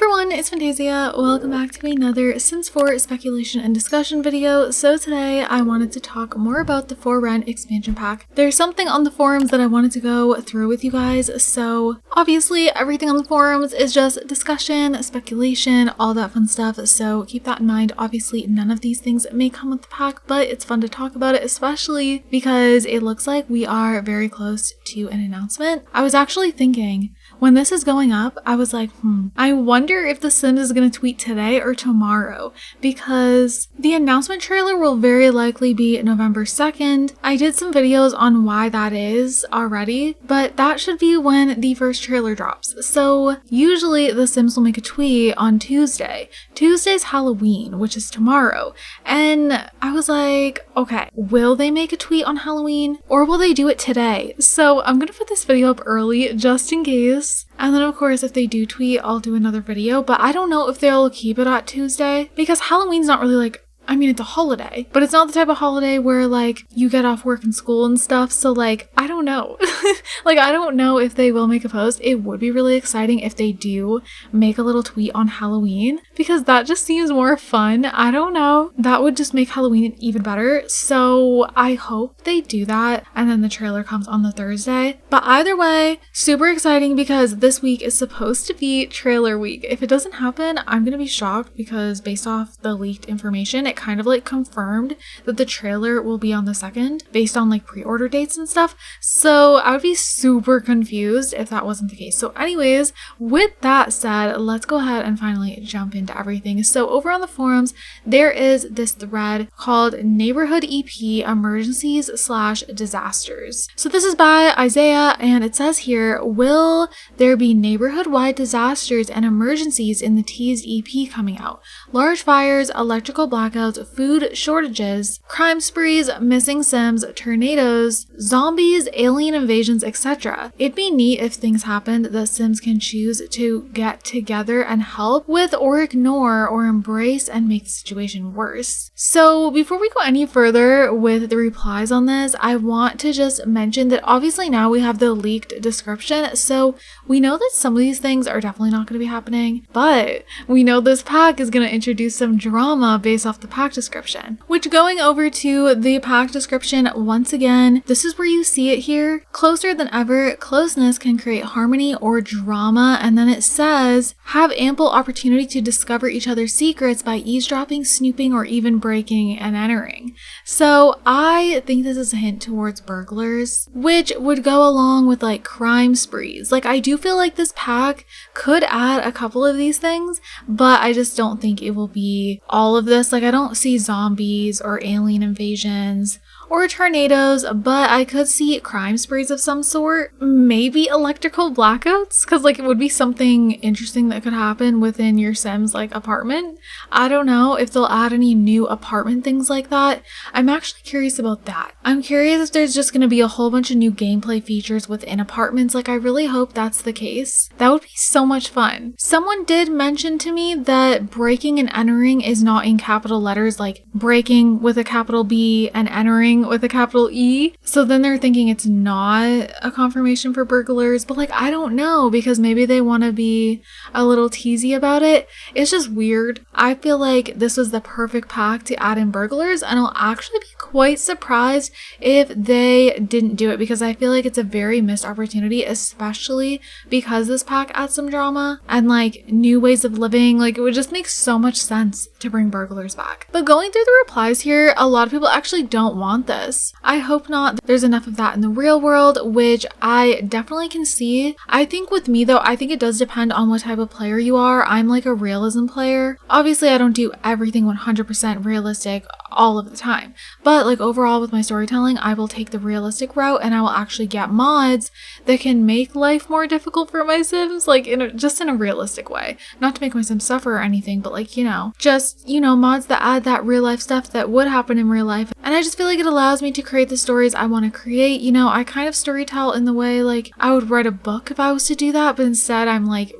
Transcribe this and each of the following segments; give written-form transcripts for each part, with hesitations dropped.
everyone, it's Fantayzia. Welcome back to another Sims 4 speculation and discussion video. So today I wanted to talk more about the For Rent expansion pack. There's something on the forums that I wanted to go through with you guys. So obviously everything on the forums is just discussion, speculation, all that fun stuff. So keep that in mind. Obviously none of these things may come with the pack, but it's fun to talk about it, especially because it looks like we are very close to an announcement. I was actually thinking, when this is going up, I was like, I wonder if The Sims is going to tweet today or tomorrow, because the announcement trailer will very likely be November 2nd. I did some videos on why that is already, but that should be when the first trailer drops. So usually The Sims will make a tweet on Tuesday. Tuesday's Halloween, which is tomorrow. And I was like, okay, will they make a tweet on Halloween or will they do it today? So I'm going to put this video up early just in case. And then of course if they do tweet, I'll do another video, but I don't know if they'll keep it at Tuesday because Halloween's not really like, I mean, it's a holiday, but it's not the type of holiday where like you get off work and school and stuff. So like, I don't know. Like, I don't know if they will make a post. It would be really exciting if they do make a little tweet on Halloween because that just seems more fun. I don't know. That would just make Halloween even better. So I hope they do that. And then the trailer comes on the Thursday. But either way, super exciting because this week is supposed to be trailer week. If it doesn't happen, I'm going to be shocked because based off the leaked information, it kind of like confirmed that the trailer will be on the 2nd based on like pre-order dates and stuff. So I would be super confused if that wasn't the case. So anyways, with that said, let's go ahead and finally jump into everything. So over on the forums, there is this thread called Neighborhood EP Emergencies / Disasters. So this is by Isaiah and it says here, will there be neighborhood-wide disasters and emergencies in the teased EP coming out? Large fires, electrical blackouts, food shortages, crime sprees, missing Sims, tornadoes, zombies, alien invasions, etc. It'd be neat if things happened that Sims can choose to get together and help with or ignore or embrace and make the situation worse. So before we go any further with the replies on this, I want to just mention that obviously now we have the leaked description, so we know that some of these things are definitely not going to be happening, but we know this pack is going to introduce some drama based off the pack description. Which, going over to the pack description once again, this is where you see it here. Closer than ever, closeness can create harmony or drama, and then it says, have ample opportunity to discover each other's secrets by eavesdropping, snooping, or even breaking and entering. So I think this is a hint towards burglars, which would go along with like crime sprees. Like, I do feel like this pack could add a couple of these things, but I just don't think it will be all of this. Like, I don't see zombies or alien invasions or tornadoes, but I could see crime sprees of some sort. Maybe electrical blackouts, because like it would be something interesting that could happen within your Sims like apartment. I don't know if they'll add any new apartment things like that. I'm actually curious about that. I'm curious if there's just going to be a whole bunch of new gameplay features within apartments. Like, I really hope that's the case. That would be so much fun. Someone did mention to me that breaking and entering is not in capital letters, like breaking with a capital B and entering with a capital E. So then they're thinking it's not a confirmation for burglars, but like, I don't know, because maybe they want to be a little teasy about it. It's just weird. I feel like this was the perfect pack to add in burglars, and I'll actually be quite surprised if they didn't do it because I feel like it's a very missed opportunity, especially because this pack adds some drama and like new ways of living. Like, it would just make so much sense to bring burglars back. But going through the replies here, a lot of people actually don't want this. I hope not. There's enough of that in the real world, which I definitely can see. I think with me though, I think it does depend on what type of player you are. I'm like a realism player. Obviously I don't do everything 100% realistic all of the time, but like overall with my storytelling, I will take the realistic route and I will actually get mods that can make life more difficult for my Sims, like just in a realistic way. Not to make my Sims suffer or anything, but like, just mods that add that real life stuff that would happen in real life. And I just feel like it allows me to create the stories I want to create. I kind of storytell in the way like I would write a book if I was to do that, but instead I'm like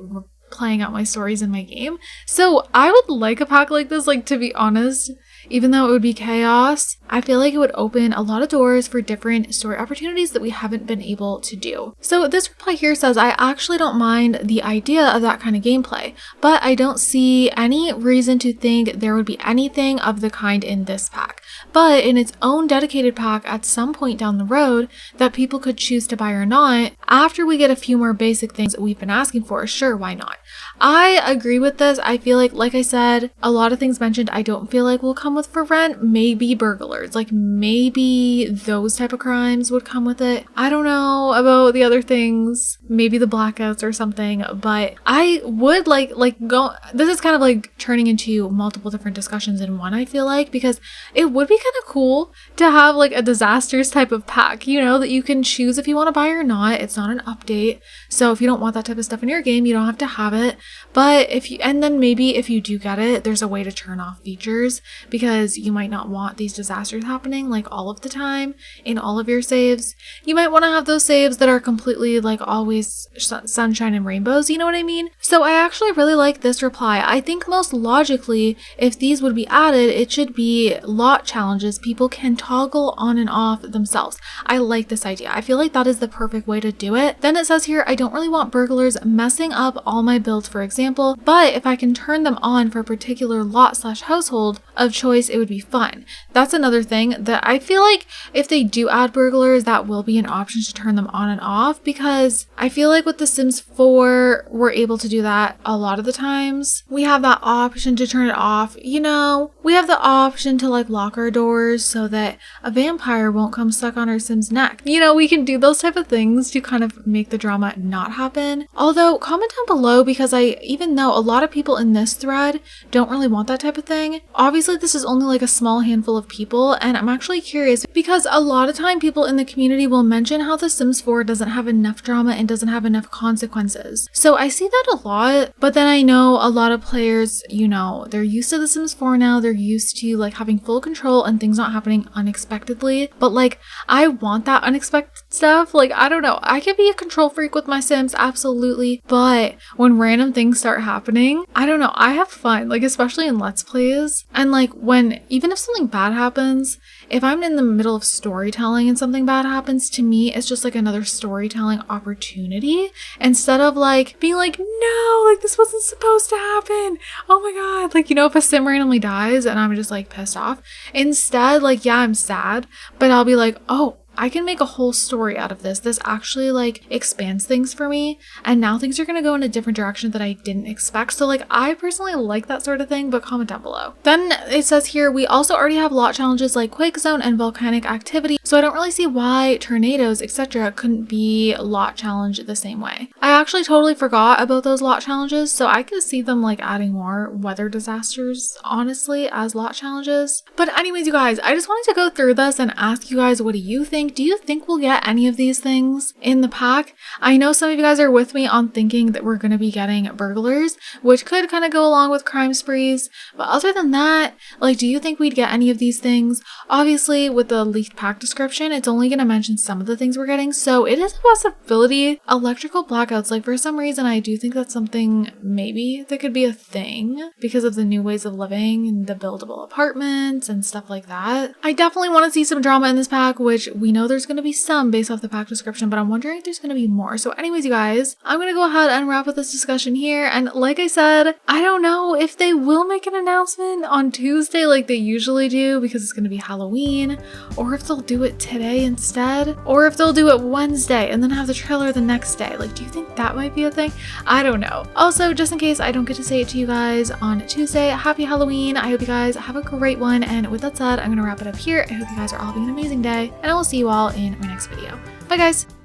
playing out my stories in my game. So I would like a pack like this. Like, to be honest, even though it would be chaos, I feel like it would open a lot of doors for different story opportunities that we haven't been able to do. So this reply here says, I actually don't mind the idea of that kind of gameplay, but I don't see any reason to think there would be anything of the kind in this pack. But in its own dedicated pack at some point down the road that people could choose to buy or not, after we get a few more basic things that we've been asking for, sure, why not? I agree with this. I feel like I said, a lot of things mentioned I don't feel like will come with for rent. Maybe burglars, like maybe those type of crimes would come with it. I don't know about the other things, maybe the blackouts or something, but I would like go, this is kind of like turning into multiple different discussions in one, I feel like, because it would be kind of cool to have like a disasters type of pack, you know, that you can choose if you want to buy or not. It's not an update, so if you don't want that type of stuff in your game, you don't have to have it. But if you, and then maybe if you do get it, there's a way to turn off features, because you might not want these disasters happening like all of the time in all of your saves. You might want to have those saves that are completely like always sunshine and rainbows, you know what I mean? So I actually really like this reply. I think most logically, if these would be added, it should be lot challenges people can toggle on and off themselves. I like this idea. I feel like that is the perfect way to do it. Then it says here, I don't really want burglars messing up all my builds, for example, but if I can turn them on for a particular lot/household of choice, it would be fun. That's another thing that I feel like if they do add burglars, that will be an option to turn them on and off, because I feel like with The Sims 4, we're able to do that a lot of the times. We have that option to turn it off. You know, we have the option to like lock our doors so that a vampire won't come stuck on our Sim's neck. You know, we can do those type of things to kind of make the drama not happen. Although, comment down below, because even though a lot of people in this thread don't really want that type of thing, obviously this is only like a small handful of people, and I'm actually curious because a lot of time people in the community will mention how The Sims 4 doesn't have enough drama and doesn't have enough consequences. So I see that a lot, but then I know a lot of players, you know, they're used to The Sims 4 now, they're used to like having full control and things not happening unexpectedly, but like I want that unexpected stuff. Like, I don't know, I can be a control freak with my Sims, absolutely, but when random things start happening, I don't know, I have fun, like especially in Let's Plays. And like when, even if something bad happens, if I'm in the middle of storytelling and something bad happens, to me it's just like another storytelling opportunity, instead of like being like, no, like this wasn't supposed to happen, oh my god, like, you know, if a Sim randomly dies and I'm just like pissed off, instead, like, yeah, I'm sad, but I'll be like, oh, I can make a whole story out of this. This actually like expands things for me, and now things are gonna go in a different direction that I didn't expect. So like I personally like that sort of thing, but comment down below. Then it says here, we also already have lot challenges like Quake Zone and volcanic activity, so I don't really see why tornadoes, etc. couldn't be lot challenge the same way. I actually totally forgot about those lot challenges, so I could see them like adding more weather disasters, honestly, as lot challenges. But anyways, you guys, I just wanted to go through this and ask you guys, what do you think? Do you think we'll get any of these things in the pack? I know some of you guys are with me on thinking that we're going to be getting burglars, which could kind of go along with crime sprees, but other than that, like, do you think we'd get any of these things? Obviously, with the leaked pack description, it's only going to mention some of the things we're getting, so it is a possibility. Electrical blackouts, like, for some reason, I do think that's something maybe that could be a thing because of the new ways of living and the buildable apartments and stuff like that. I definitely want to see some drama in this pack, which we know there's going to be some based off the pack description, but I'm wondering if there's going to be more. So anyways, you guys, I'm going to go ahead and wrap up this discussion here. And like I said, I don't know if they will make an announcement on Tuesday like they usually do because it's going to be Halloween, or if they'll do it today instead, or if they'll do it Wednesday and then have the trailer the next day. Like, do you think that might be a thing? I don't know. Also, just in case I don't get to say it to you guys on Tuesday, happy Halloween. I hope you guys have a great one. And with that said, I'm going to wrap it up here. I hope you guys are all having an amazing day, and I will see you all in my next video. Bye guys!